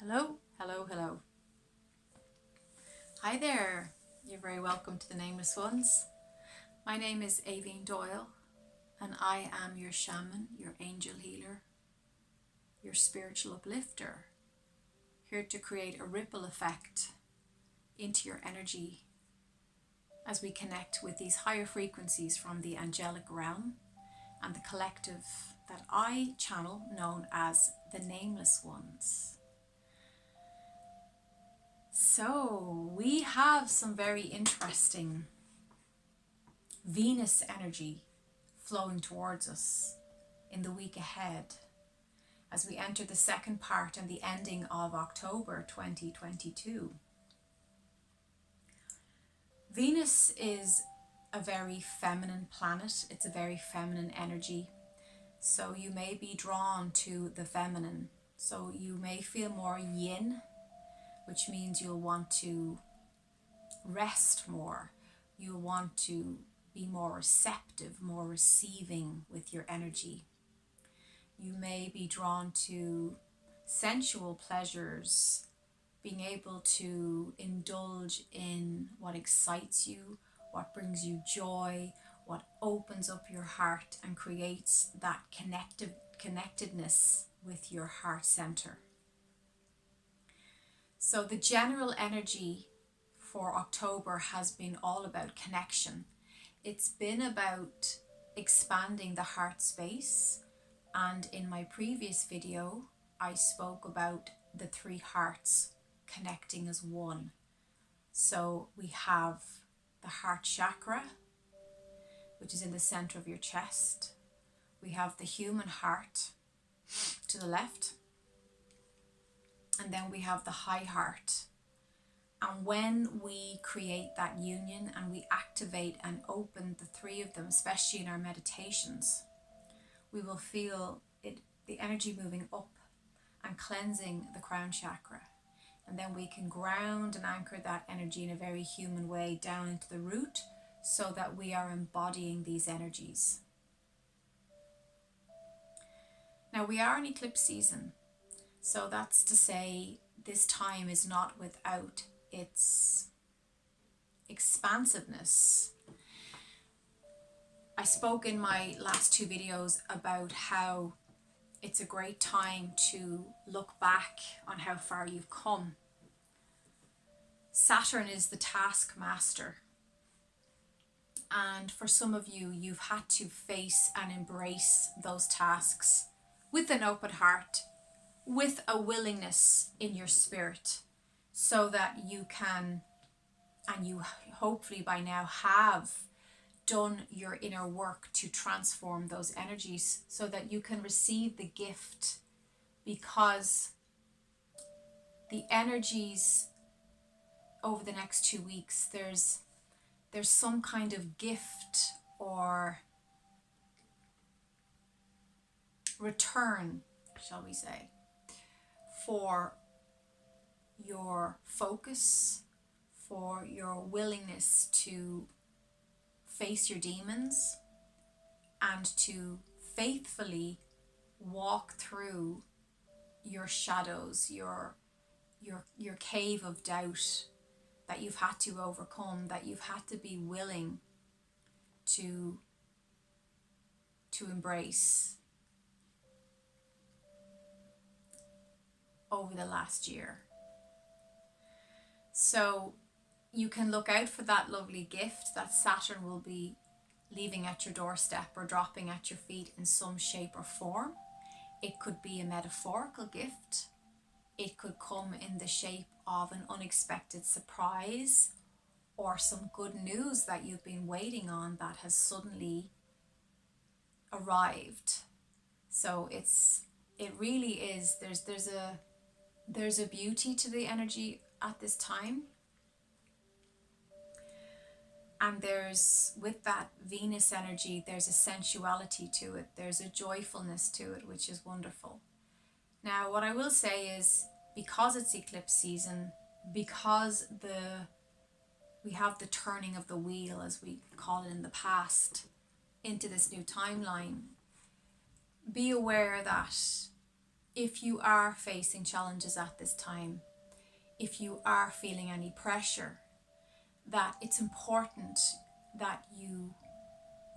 Hello, hello, hello. Hi there. You're very welcome to the Nameless Ones. My name is Avine Doyle, and I am your shaman, your angel healer, your spiritual uplifter, here to create a ripple effect into your energy as we connect with these higher frequencies from the angelic realm and the collective that I channel, known as the Nameless Ones. So, we have some very interesting Venus energy flowing towards us in the week ahead as we enter the second part and the ending of October 2022. Venus is a very feminine planet, it's a very feminine energy. So you may be drawn to the feminine. So you may feel more yin, which means you'll want to rest more. You'll want to be more receptive, more receiving with your energy. You may be drawn to sensual pleasures, being able to indulge in what excites you, what brings you joy, what opens up your heart and creates that connectedness with your heart center. So the general energy for October has been all about connection. It's been about expanding the heart space, and in my previous video I spoke about the three hearts connecting as one. So we have the heart chakra, which is in the center of your chest. We have the human heart to the left, and then we have the high heart. And when we create that union and we activate and open the three of them, especially in our meditations, we will feel it, the energy moving up and cleansing the crown chakra. And then we can ground and anchor that energy in a very human way down into the root so that we are embodying these energies. Now we are in eclipse season, so that's to say this time is not without its expansiveness. I spoke in my last two videos about how it's a great time to look back on how far you've come. Saturn is the taskmaster, and for some of you, you've had to face and embrace those tasks with an open heart, with a willingness in your spirit, so that you can, and you hopefully by now have done your inner work to transform those energies so that you can receive the gift, because the energies over the next 2 weeks, there's some kind of gift or return, shall we say, for your focus, for your willingness to face your demons and to faithfully walk through your shadows, your cave of doubt that you've had to overcome, that you've had to be willing to embrace over the last year. So you can look out for that lovely gift that Saturn will be leaving at your doorstep or dropping at your feet in some shape or form. It could be a metaphorical gift. It could come in the shape of an unexpected surprise or some good news that you've been waiting on that has suddenly arrived. So it really is, there's a beauty to the energy at this time. And there's, with that Venus energy, there's a sensuality to it. There's a joyfulness to it, which is wonderful. Now, what I will say is, because it's eclipse season, because we have the turning of the wheel, as we call it in the past, into this new timeline, be aware that if you are facing challenges at this time, if you are feeling any pressure, that it's important that you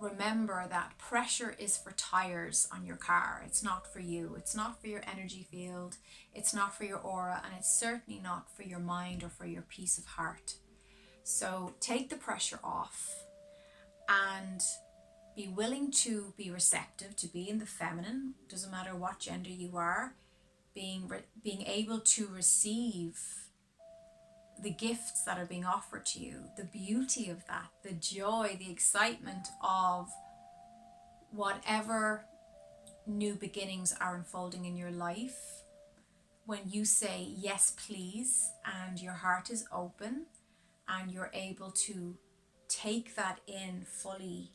remember that pressure is for tires on your car. It's not for you. It's not for your energy field. It's not for your aura, and it's certainly not for your mind or for your peace of heart. So take the pressure off and be willing to be receptive, to be in the feminine. Doesn't matter what gender you are. Being able to receive the gifts that are being offered to you, the beauty of that, the joy, the excitement of whatever new beginnings are unfolding in your life. When you say yes please and your heart is open and you're able to take that in fully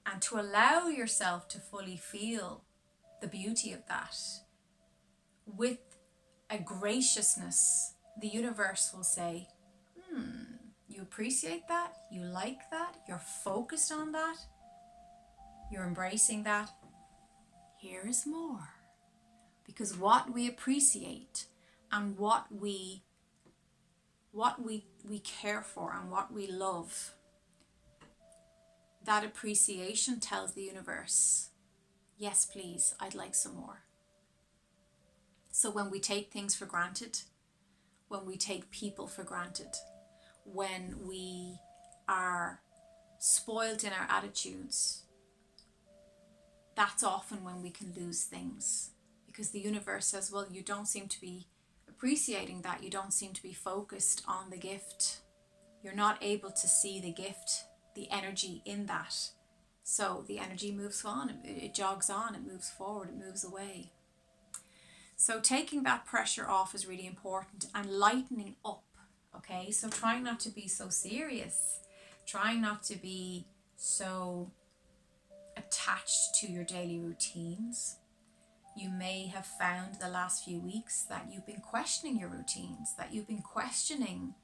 and to allow yourself to fully feel the beauty of that with a graciousness, the universe will say, you appreciate that, you like that, you're focused on that, you're embracing that. Here is more. Because what we appreciate and what we care for and what we love, that appreciation tells the universe, yes please, I'd like some more. So when we take things for granted, when we take people for granted, when we are spoiled in our attitudes, that's often when we can lose things, because the universe says, well, you don't seem to be appreciating that. You don't seem to be focused on the gift. You're not able to see the gift, the energy in that. So the energy moves on, it jogs on, it moves forward, it moves away. So taking that pressure off is really important, and lightening up, okay? So trying not to be so serious, trying not to be so attached to your daily routines. You may have found the last few weeks that you've been questioning your routines, that you've been questioning,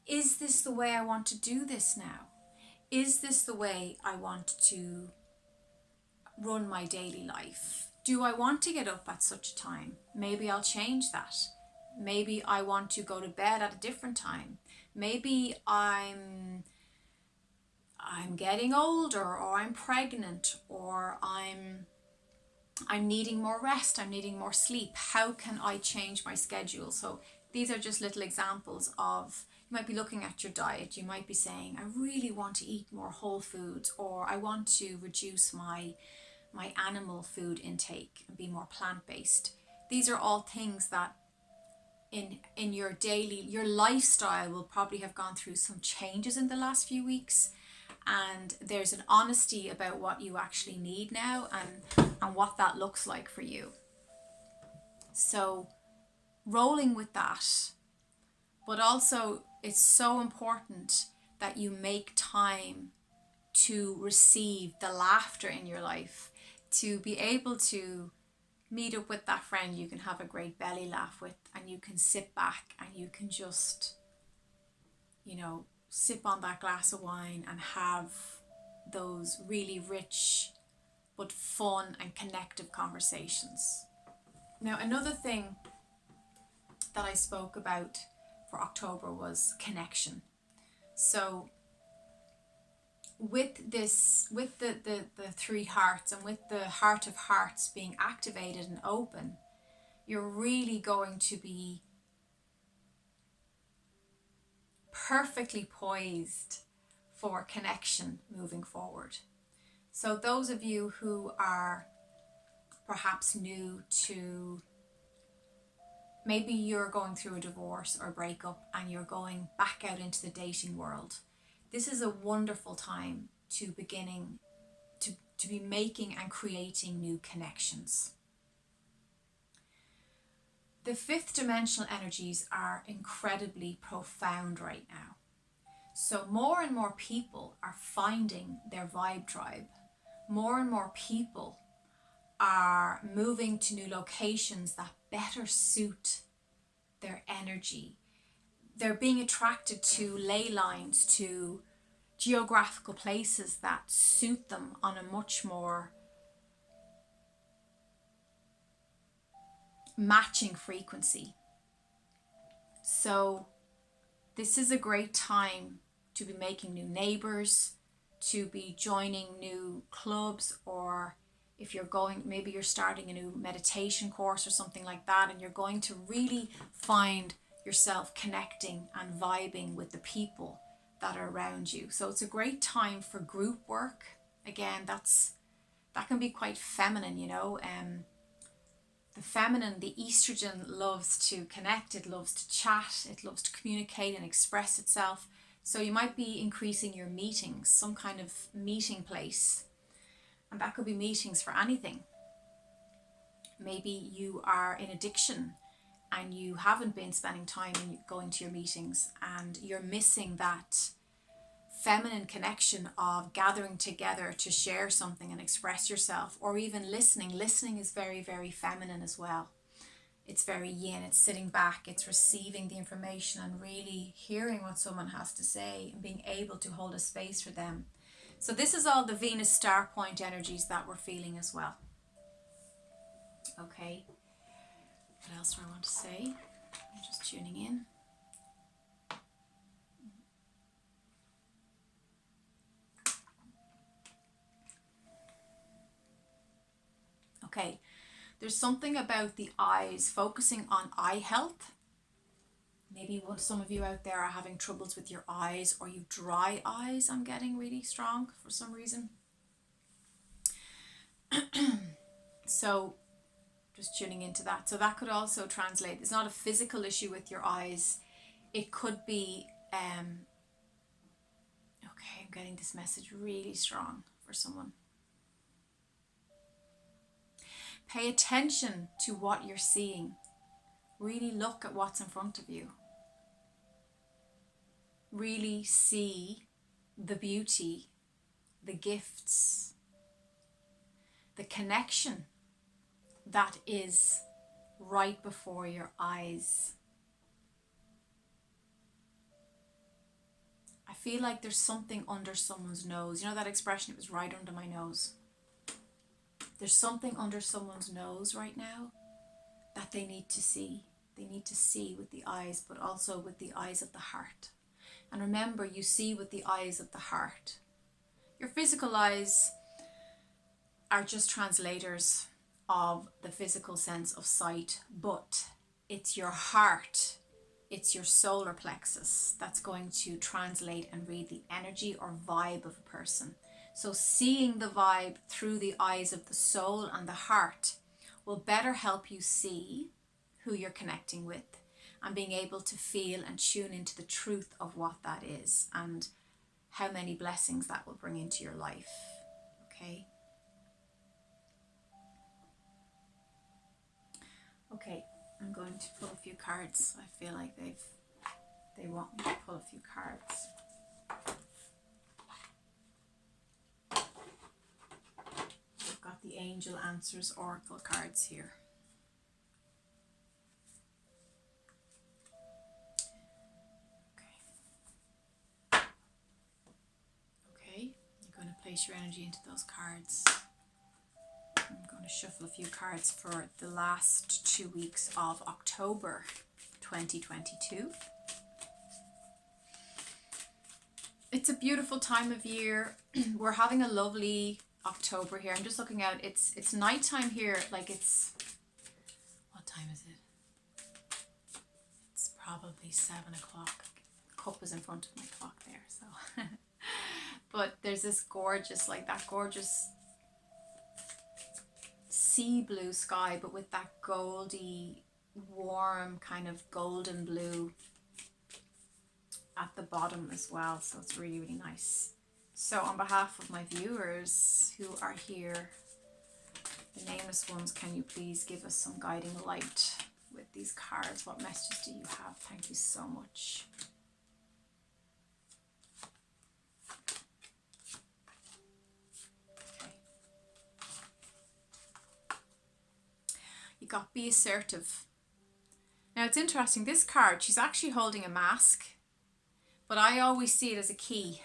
is this the way I want to do this now? Is this the way I want to run my daily life? Do I want to get up at such a time? Maybe I'll change that. Maybe I want to go to bed at a different time. Maybe I'm getting older, or I'm pregnant, or I'm needing more rest, I'm needing more sleep. How can I change my schedule? So these are just little examples of, you might be looking at your diet, you might be saying, I really want to eat more whole foods, or I want to reduce my animal food intake and be more plant-based. These are all things that in your lifestyle will probably have gone through some changes in the last few weeks, and there's an honesty about what you actually need now and what that looks like for you. So rolling with that, but also it's so important that you make time to receive the laughter in your life, to be able to meet up with that friend you can have a great belly laugh with, and you can sit back and you can just, sip on that glass of wine and have those really rich but fun and connective conversations. Now, another thing that I spoke about for October was connection. So with the three hearts, and with the heart of hearts being activated and open, you're really going to be perfectly poised for connection moving forward. So those of you who are perhaps new to, maybe you're going through a divorce or breakup and you're going back out into the dating world, this is a wonderful time to be making and creating new connections. The fifth dimensional energies are incredibly profound right now. So more and more people are finding their vibe tribe. More and more people are moving to new locations that better suit their energy. They're being attracted to ley lines, to geographical places that suit them on a much more matching frequency. So this is a great time to be making new neighbors, to be joining new clubs, or if you're going, maybe you're starting a new meditation course or something like that, and you're going to really find yourself connecting and vibing with the people that are around you. So it's a great time for group work. Again, that can be quite feminine, you know. The feminine, the estrogen, loves to connect, it loves to chat, it loves to communicate and express itself. So you might be increasing your meetings, some kind of meeting place. And that could be meetings for anything. Maybe you are in addiction and you haven't been spending time in going to your meetings, and you're missing that feminine connection of gathering together to share something and express yourself, or even listening. Listening is very, very feminine as well. It's very yin, it's sitting back, it's receiving the information and really hearing what someone has to say and being able to hold a space for them. So this is all the Venus star point energies that we're feeling as well. Okay, what else do I want to say? I'm just tuning in. Okay, there's something about the eyes, focusing on eye health. Maybe some of you out there are having troubles with your eyes, or you dry eyes. I'm getting really strong for some reason. So just tuning into that. So that could also translate. It's not a physical issue with your eyes. It could be, okay, I'm getting this message really strong for someone. Pay attention to what you're seeing. Really look at what's in front of you. Really see the beauty, the gifts, the connection that is right before your eyes. I feel like there's something under someone's nose. You know that expression, it was right under my nose. There's something under someone's nose right now that they need to see. They need to see with the eyes, but also with the eyes of the heart. And remember, you see with the eyes of the heart. Your physical eyes are just translators of the physical sense of sight, but it's your heart, it's your solar plexus that's going to translate and read the energy or vibe of a person. So seeing the vibe through the eyes of the soul and the heart will better help you see who you're connecting with and being able to feel and tune into the truth of what that is and how many blessings that will bring into your life. Okay? Okay, I'm going to pull a few cards. I feel like they want me to pull a few cards. I've got the Angel Answers Oracle cards here. Okay, you're going to place your energy into those cards. I'm going to shuffle a few cards for the last 2 weeks of October 2022. It's a beautiful time of year. We're having a lovely October here. I'm just looking out. It's nighttime here. Like it's, what time is it? It's probably 7 o'clock. The cup is in front of my clock there. So, but there's this gorgeous, like that gorgeous sea blue sky, but with that goldy, warm kind of golden blue at the bottom as well. So it's really, really nice. So on behalf of my viewers who are here, the nameless ones, can you please give us some guiding light with these cards? What messages do you have? Thank you so much. Okay. You got be assertive. Now it's interesting, this card, she's actually holding a mask, but I always see it as a key.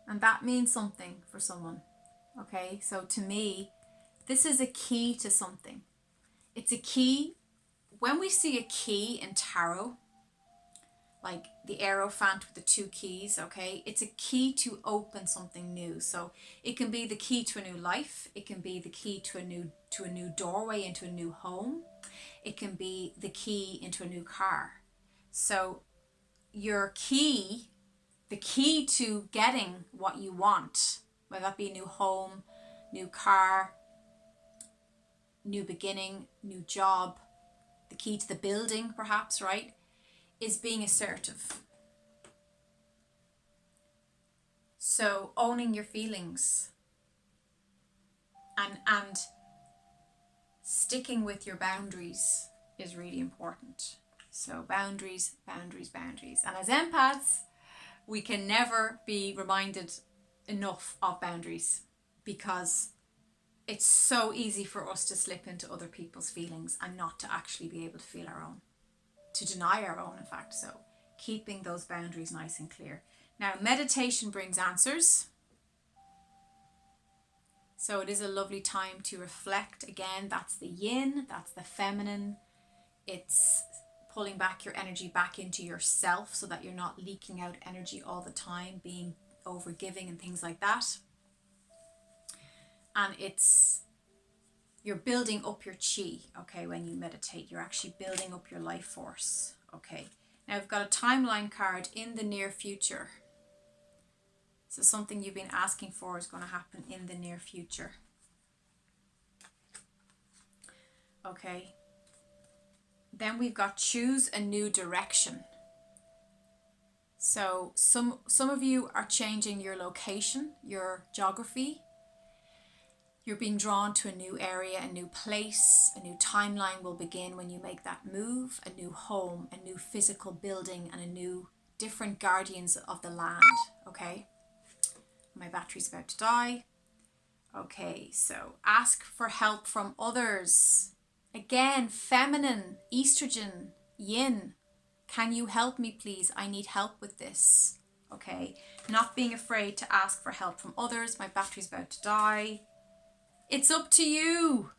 And that means something for someone. Okay, so to me, this is a key to something. It's a key. When we see a key in tarot, like the Hierophant with the two keys, okay, it's a key to open something new. So it can be the key to a new life. It can be the key to a new doorway into a new home. It can be the key into a new car. So your key, the key to getting what you want, whether that be a new home, new car, new beginning, new job, the key to the building perhaps, right, is being assertive. So owning your feelings and sticking with your boundaries is really important. So boundaries, boundaries, boundaries. And as empaths, we can never be reminded enough of boundaries, because it's so easy for us to slip into other people's feelings and not to actually be able to feel our own, to deny our own, in fact. So keeping those boundaries nice and clear. Now, meditation brings answers. So it is a lovely time to reflect. Again, that's the yin, that's the feminine. It's pulling back your energy back into yourself so that you're not leaking out energy all the time, being overgiving and things like that. And you're building up your chi, okay, when you meditate. You're actually building up your life force, okay. Now I've got a timeline card in the near future. So something you've been asking for is going to happen in the near future. Okay. Then we've got choose a new direction. So some of you are changing your location, your geography. You're being drawn to a new area, a new place. A new timeline will begin when you make that move. A new home, a new physical building, and a new different guardians of the land. Okay. My battery's about to die. Okay, so ask for help from others. Again, feminine, estrogen, yin. Can you help me, please? I need help with this. Okay, not being afraid to ask for help from others. My battery's about to die. It's up to you.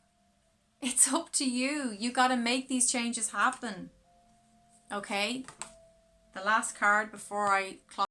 It's up to you. You got to make these changes happen. Okay, the last card before I close.